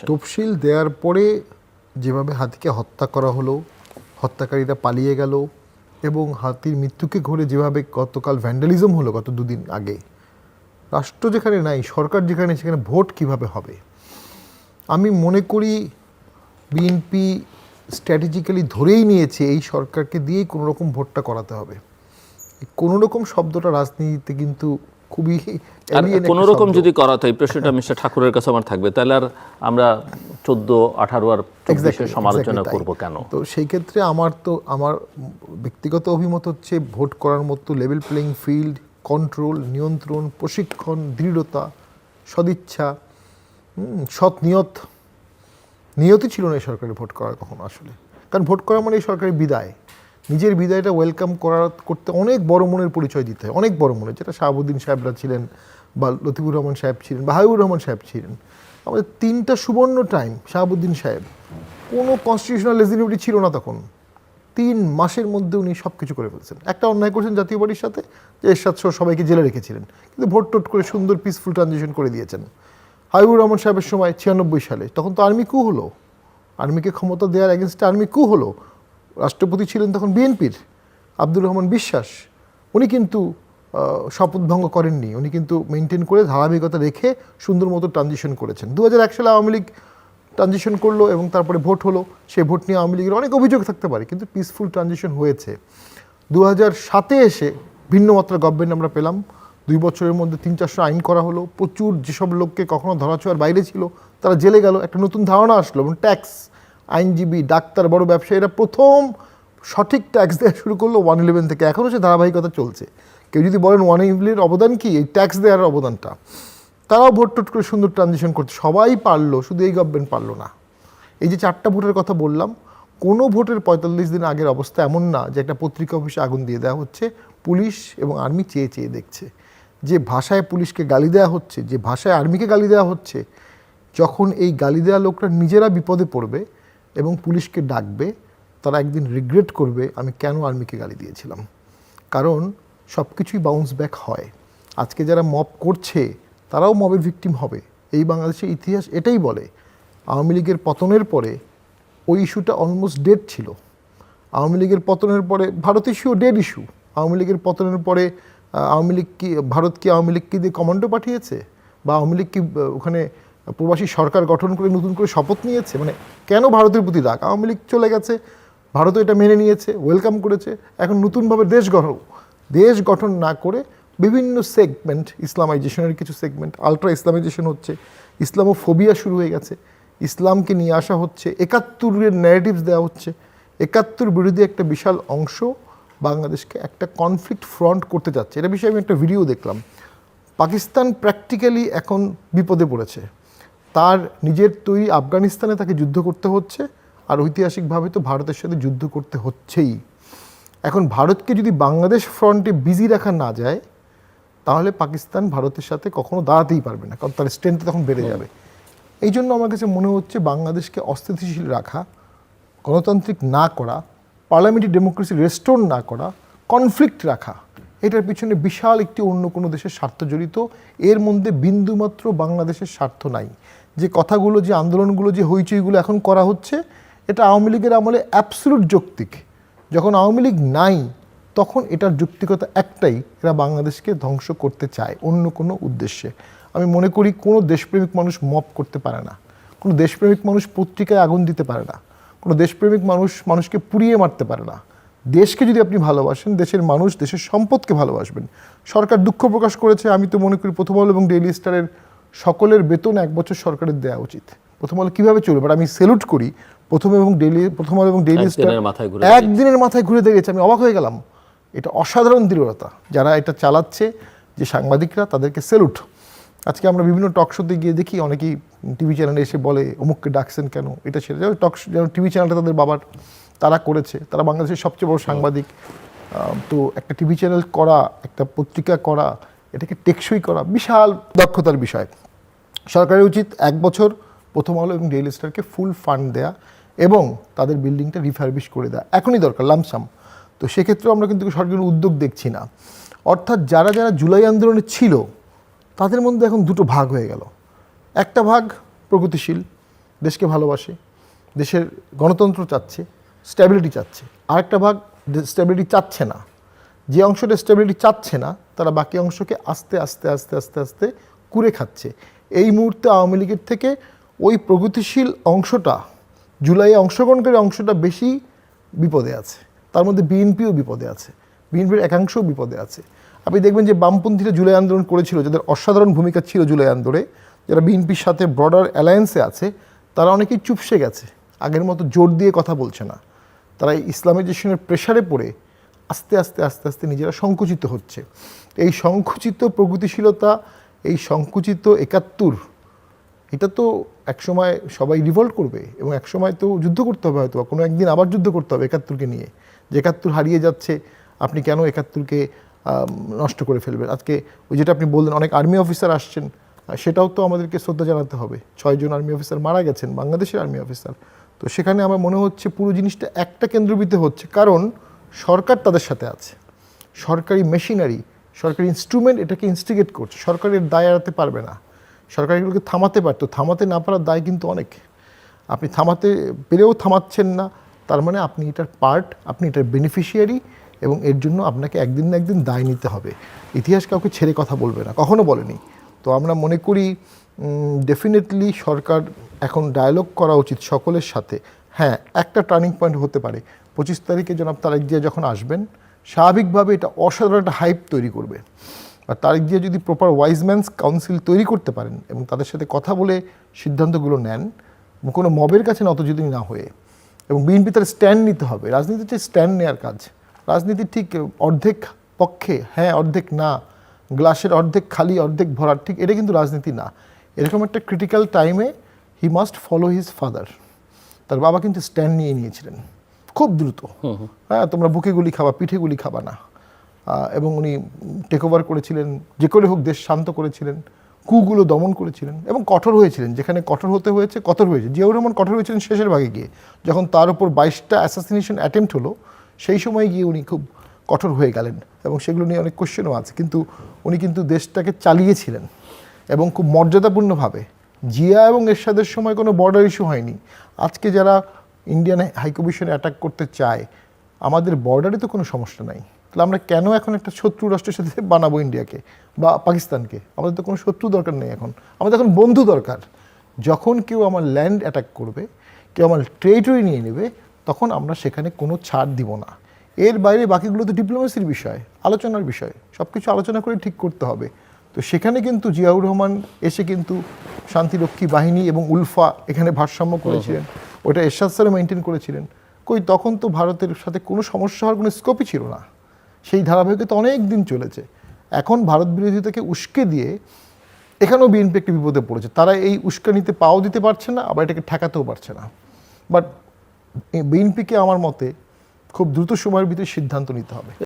তফসিল দেওয়ার পরে যেভাবে হাতিকে হত্যা করা হলো, হত্যাকারীরা পালিয়ে গেল এবং হাতির মৃত্যুকে ঘিরে যেভাবে গতকাল ভ্যান্ডালিজম হলো গত দুদিন আগে, রাষ্ট্র যেখানে নাই, সরকার যেখানে, সেখানে ভোট কিভাবে হবে? আমি মনে করি বিএনপি স্ট্র্যাটেজিক্যালি ধরেই নিয়েছে এই সরকারকে দিয়েই কোনো রকম ভোটটা করাতে হবে। কোনো রকম শব্দটা রাজনীতিতে কিন্তু খুবই কোনো রকম যদি করাতে হয়, প্রশ্নটা মিস্টার ঠাকুরের কাছে আমার থাকবে, তাহলে আর আমরা 14, 18 আর 24 সমালোচনা করব কেন? তো সেই ক্ষেত্রে আমার ব্যক্তিগত অভিমত হচ্ছে ভোট করার মতো লেভেল প্লেইং ফিল্ড, কন্ট্রোল, নিয়ন্ত্রণ, প্রশিক্ষণ, দৃঢ়তা, সদিচ্ছা, সৎ নিয়তই ছিল না এই সরকারের ভোট করার কখনো আসলে। কারণ ভোট করা মানে এই সরকারের বিদায়, নিজের বিদায়টা ওয়েলকাম করতে অনেক বড় মনের পরিচয় দিতে হয়, অনেক বড় মনের, যেটা শাহাবুদ্দিন সাহেবরা ছিলেন বা লতিফুর রহমান সাহেব ছিলেন বা হাবিবুর রহমান সাহেব ছিলেন। আমাদের 3টা সুবর্ণ টাইম। শাহাবুদ্দিন সাহেব কোনো কনস্টিটিউশনাল লেজিটিমেটি ছিল না তখন, 3 মাসের মধ্যে উনি সব কিছু করে ফেলছেন। একটা অন্যায় করেছেন জাতীয় পার্টির সাথে, যে এরশাদ সহ সবাইকে জেলে রেখেছিলেন, কিন্তু ভোট টোট করে সুন্দর পিসফুল ট্রানজিশন করে দিয়েছেন। হাবিবুর রহমান সাহেবের সময় 96 সালে, তখন তো আর্মি কু হলো, আর্মিকে ক্ষমতা দেওয়ার এগেনস্টে আর্মি কু হলো। রাষ্ট্রপতি ছিলেন তখন বিএনপির আব্দুর রহমান বিশ্বাস, উনি কিন্তু শপথ ভঙ্গ করেননি, উনি কিন্তু মেনটেন করে ধারাবাহিকতা রেখে সুন্দর মতো ট্রানজিশন করেছেন। 2001 সালে আওয়ামী লীগ ট্রানজিশন করলো এবং তারপরে ভোট হলো, সেই ভোট নিয়ে আওয়ামী লীগের অনেক অভিযোগ থাকতে পারে, কিন্তু পিসফুল ট্রানজিশন হয়েছে। 2007-এ এসে ভিন্ন মাত্রার গভর্নমেন্ট আমরা পেলাম। 2 বছরের মধ্যে 300-400 আইন করা হলো, প্রচুর যেসব লোককে কখনো ধরাছোঁয়ার বাইরে ছিল তারা জেলে গেল, একটা নতুন ধারণা আসলো, এবং ট্যাক্স, আইনজীবী, ডাক্তার, বড় ব্যবসায়ীরা প্রথম সঠিক ট্যাক্স দেওয়া শুরু করলো 111 থেকে। এখনও সে ধারাবাহিকতা চলছে। কেউ যদি বলেন 111-এর অবদান কি, এই ট্যাক্স দেওয়ার অবদানটা, তারাও ভোট টোট করে সুন্দর ট্রানজিশন করছে। সবাই পারলো, শুধু এই গভর্নমেন্ট পারলো না। এই যে 4টা ভোটের কথা বললাম, কোনো ভোটের 45 দিন আগের অবস্থা এমন না যে একটা পত্রিকা অফিসে আগুন দিয়ে দেওয়া হচ্ছে, পুলিশ এবং আর্মি চেয়ে চেয়ে দেখছে। যে ভাষায় পুলিশকে গালি দেওয়া হচ্ছে, যে ভাষায় আর্মিকে গালি দেওয়া হচ্ছে, যখন এই গালি দেওয়া লোকরা নিজেরা বিপদে পড়বে এবং পুলিশকে ডাকবে, তারা একদিন রিগ্রেট করবে আমি কেন আর্মিকে গালি দিয়েছিলাম। কারণ সব কিছুই বাউন্স ব্যাক হয়। আজকে যারা মব করছে তারাও মবের ভিকটিম হবে। এই বাংলাদেশের ইতিহাস এটাই বলে। আওয়ামী লীগের পতনের পরে ওই ইস্যুটা অলমোস্ট ডেড ছিল। আওয়ামী লীগের পতনের পরে Bharat issue dead issue. Awami লীগের পতনের পরে ভারত কি আওয়ামী লীগকে দিয়ে কমান্ডো পাঠিয়েছে, বা আওয়ামী লীগ কি ওখানে প্রবাসী সরকার গঠন করে নতুন করে শপথ নিয়েছে? মানে কেন ভারতের প্রতি রাগ? আওয়ামী লীগ চলে গেছে, ভারতও এটা মেনে নিয়েছে, ওয়েলকাম করেছে। এখন নতুনভাবে দেশ গঠন না করে বিভিন্ন সেগমেন্ট, ইসলামাইজেশনের কিছু সেগমেন্ট, আলট্রা ইসলামাইজেশন হচ্ছে, ইসলামোফোবিয়া শুরু হয়ে গেছে, ইসলামকে নিয়ে আসা হচ্ছে, 71-এর ন্যারেটিভস দেওয়া হচ্ছে। 71 বিরোধী একটা বিশাল অংশ বাংলাদেশকে একটা কনফ্লিক্ট ফ্রন্ট করতে যাচ্ছে। এটা বিষয়ে আমি একটা ভিডিও দেখলাম। পাকিস্তান প্র্যাকটিক্যালি এখন বিপদে পড়েছে। তার নিজের তৈরি আফগানিস্তানে তাকে যুদ্ধ করতে হচ্ছে, আর ঐতিহাসিকভাবে তো ভারতের সাথে যুদ্ধ করতে হচ্ছেই। এখন ভারতকে যদি বাংলাদেশ ফ্রন্টে বিজি রাখা না যায়, তাহলে পাকিস্তান ভারতের সাথে কখনো দাঁড়াতেই পারবে না, কারণ তার স্ট্রেংথ তখন বেড়ে যাবে। এই জন্য আমার কাছে মনে হচ্ছে বাংলাদেশকে অস্থিতিশীল রাখা, গণতান্ত্রিক না করা, পার্লামেন্টারি ডেমোক্রেসি রেস্টোর না করা, কনফ্লিক্ট রাখা, এটার পিছনে বিশাল একটি অন্য কোনো দেশের স্বার্থ জড়িত। এর মধ্যে বিন্দুমাত্র বাংলাদেশের স্বার্থ নাই। যে কথাগুলো, যে আন্দোলনগুলো, যে হইচইগুলো এখন করা হচ্ছে, এটা আওয়ামী লীগের আমলে অ্যাবসলিউট যৌক্তিক। যখন আওয়ামী লীগ নাই, তখন এটার যৌক্তিকতা একটাই, এরা বাংলাদেশকে ধ্বংস করতে চায় অন্য কোনো উদ্দেশ্যে। আমি মনে করি কোনো দেশপ্রেমিক মানুষ মব করতে পারে না, কোনো দেশপ্রেমিক মানুষ পত্রিকায় আগুন দিতে পারে না, কোনো দেশপ্রেমিক মানুষকে পুড়িয়ে মারতে পারে না। দেশকে যদি আপনি ভালোবাসেন, দেশের মানুষ, দেশের সম্পদকে ভালোবাসবেন। সরকার দুঃখ প্রকাশ করেছে, আমি তো মনে করি প্রথম আলো এবং ডেইলি স্টারের সকলের বেতন 1 বছর সরকারের দেওয়া উচিত। প্রথম আলো কীভাবে চলবে, বাট আমি সেলুট করি প্রথম আলো এবং ডেইলি স্টার একদিনের মাথায় ঘুরে দাঁড়িয়েছে। আমি অবাক হয়ে গেলাম। এটা অসাধারণ দৃঢ়তা। যারা এটা চালাচ্ছে, যে সাংবাদিকরা, তাদেরকে সেলুট। আজকে আমরা বিভিন্ন টক শোতে গিয়ে দেখি অনেকেই টিভি চ্যানেলে এসে বলে অমুককে ডাকছেন কেন, এটা সেটা। টিভি চ্যানেলটা তাদের বাবার, তারা করেছে, তারা বাংলাদেশের সবচেয়ে বড় সাংবাদিক। তো একটা টিভি চ্যানেল করা, একটা পত্রিকা করা, এটাকে টেকসই করা বিশাল দক্ষতার বিষয়। সরকারের উচিত 1 বছর প্রথম আলো এবং ডেইলি স্টারকে ফুল ফান্ড দেয়া এবং তাদের বিল্ডিংটা রিফারবিশ করে দেওয়া এখনই দরকার, লামসাম। তো সেক্ষেত্রেও আমরা কিন্তু সরকারের উদ্যোগ দেখছি না। অর্থাৎ যারা জুলাই আন্দোলনে ছিল, তাদের মধ্যে এখন 2টো ভাগ হয়ে গেল। একটা ভাগ প্রগতিশীল, দেশকে ভালোবাসে, দেশের গণতন্ত্র চাচ্ছে, স্ট্যাবিলিটি চাচ্ছে। আরেকটা ভাগ স্ট্যাবিলিটি চাচ্ছে না। যে অংশটা স্ট্যাবিলিটি চাচ্ছে না তারা বাকি অংশকে আস্তে আস্তে আস্তে আস্তে আস্তে কুরে খাচ্ছে। এই মুহূর্তে আওয়ামী লীগের থেকে ওই প্রগতিশীল অংশটা, জুলাইয়ে অংশগ্রহণকারী অংশটা বেশি বিপদে আছে। তার মধ্যে বিএনপিও বিপদে আছে, বিএনপির একাংশও বিপদে আছে। আপনি দেখবেন যে বামপন্থীরা জুলাই আন্দোলন করেছিল, যাদের অসাধারণ ভূমিকা ছিল জুলাই আন্দোলনে, যারা বিএনপির সাথে ব্রডার অ্যালায়েন্সে আছে, তারা অনেকেই চুপসে গেছে, আগের মতো জোর দিয়ে কথা বলছে না। তারা ইসলামাইজেশনের প্রেশারে পড়ে আস্তে আস্তে আস্তে আস্তে নিজেরা সংকুচিত হচ্ছে। এই সংকুচিত প্রগতিশীলতা, এই সংকুচিত ৭১, এটা তো একসময় সবাই রিভল্ট করবে এবং একসময় তো যুদ্ধ করতে হবে, হয়তো কোনো একদিন আবার যুদ্ধ করতে হবে ৭১কে নিয়ে। যে ৭১ হারিয়ে যাচ্ছে, আপনি কেন ৭১কে নষ্ট করে ফেলবেন? আজকে ওই যেটা আপনি বললেন, অনেক আর্মি অফিসার আসছেন, সেটাও তো আমাদেরকে শ্রদ্ধা জানাতে হবে। 6 জন আর্মি অফিসার মারা গেছেন, বাংলাদেশের আর্মি অফিসার। তো সেখানে আমার মনে হচ্ছে পুরো জিনিসটা একটা কেন্দ্রবিন্দু হচ্ছে, কারণ সরকার তাদের সাথে আছে, সরকারি মেশিনারি, সরকারি ইনস্ট্রুমেন্ট এটাকে ইনস্টিগেট করছে। সরকারের দায় এড়াতে পারবে না, সরকার এগুলোকে থামাতে পারতো, থামাতে না পারার দায় কিন্তু অনেক। আপনি থামাতে পেরেও থামাচ্ছেন না, তার মানে আপনি এটার পার্ট, আপনি এটার বেনিফিশিয়ারি, এবং এর জন্য আপনাকে একদিন না একদিন দায় নিতে হবে। ইতিহাস কাউকে ছেড়ে কথা বলবে না, কখনো বলেনি। তো আমরা মনে করি ডেফিনেটলি সরকার এখন ডায়ালগ করা উচিত সকলের সাথে। হ্যাঁ, একটা টার্নিং পয়েন্ট হতে পারে 25 তারিখে জনাব তারেক জিয়া যখন আসবেন, স্বাভাবিকভাবে এটা অসাধারণ একটা হাইপ তৈরি করবে। আর তারেক জিয়া যদি প্রপার ওয়াইজম্যানস কাউন্সিল তৈরি করতে পারেন এবং তাদের সাথে কথা বলে সিদ্ধান্তগুলো নেন, কোনো মবের কাছে নত যদি না হয়ে, এবং বিএনপি তার স্ট্যান্ড নিতে হবে। রাজনীতি হচ্ছে স্ট্যান্ড নেওয়ার কাজ। রাজনীতি ঠিক অর্ধেক পক্ষে হ্যাঁ, অর্ধেক না, গ্লাসের অর্ধেক খালি অর্ধেক ভরার, ঠিক এটা কিন্তু রাজনীতি না। এরকম একটা ক্রিটিক্যাল টাইমে he must follow his father. তার বাবা কিন্তু স্ট্যান্ড নিয়ে নিয়েছিলেন খুব দ্রুত। হ্যাঁ, তোমরা বুকে গুলি খাবা, পিঠে গুলি খাবা না। এবং উনি টেক ওভার করেছিলেন, যে করে হোক দেশ শান্ত করেছিলেন, কুগুলো দমন করেছিলেন এবং কঠোর হয়েছিলেন। যেখানে কঠোর হতে হয়েছে কঠোর হয়েছে। জিয়াউর রহমান কঠোর হয়েছিলেন শেষের ভাগে গিয়ে, যখন তার উপর 22টা অ্যাসাসিনেশন অ্যাটেম্প্ট হলো, সেই সময় গিয়ে উনি খুব কঠোর হয়ে গেলেন এবং সেগুলো নিয়ে অনেক কোশ্চেনও আছে। কিন্তু উনি কিন্তু দেশটাকে চালিয়েছিলেন এবং খুব মর্যাদাপূর্ণভাবে। জিয়া এবং এরশাদের সময় কোনো বর্ডার ইস্যু হয়নি। আজকে যারা ইন্ডিয়ান হাইকমিশনে অ্যাটাক করতে চায়, আমাদের বর্ডারে তো কোনো সমস্যা নাই, তাহলে আমরা কেন এখন একটা শত্রু রাষ্ট্রের সাথে বানাবো ইন্ডিয়াকে বা পাকিস্তানকে? আমাদের তো কোনো শত্রু দরকার নেই, আমাদের এখন বন্ধু দরকার। যখন কেউ আমার ল্যান্ড অ্যাটাক করবে, কেউ আমার টেরিটরি নিয়ে নেবে, তখন আমরা সেখানে কোনো ছাড় দিব না। এর বাইরে বাকিগুলো তো ডিপ্লোমেসির বিষয়, আলোচনার বিষয়, সব কিছু আলোচনা করে ঠিক করতে হবে। তো সেখানে কিন্তু জিয়াউর রহমান এসে কিন্তু শান্তিরক্ষী বাহিনী এবং উলফা এখানে ভারসাম্য করেছিলেন, ওটা এরশাদ স্যার মেনটেন করেছিলেন। কই তখন তো ভারতের সাথে কোনো সমস্যা হওয়ার কোনো স্কোপই ছিল না। সেই ধারাবাহিকতা অনেক দিন চলেছে। এখন ভারত বিরোধিতাকে উস্কে দিয়ে এখানেও বিএনপি একটি বিপদে পড়েছে। তারা এই উস্কানিতে পাও দিতে পারছে না, আবার এটাকে ঠেকাতেও পারছে না। বাট বিএনপিকে আমার মতে খুব দ্রুত সময়ের ভিতরে সিদ্ধান্ত নিতে হবে।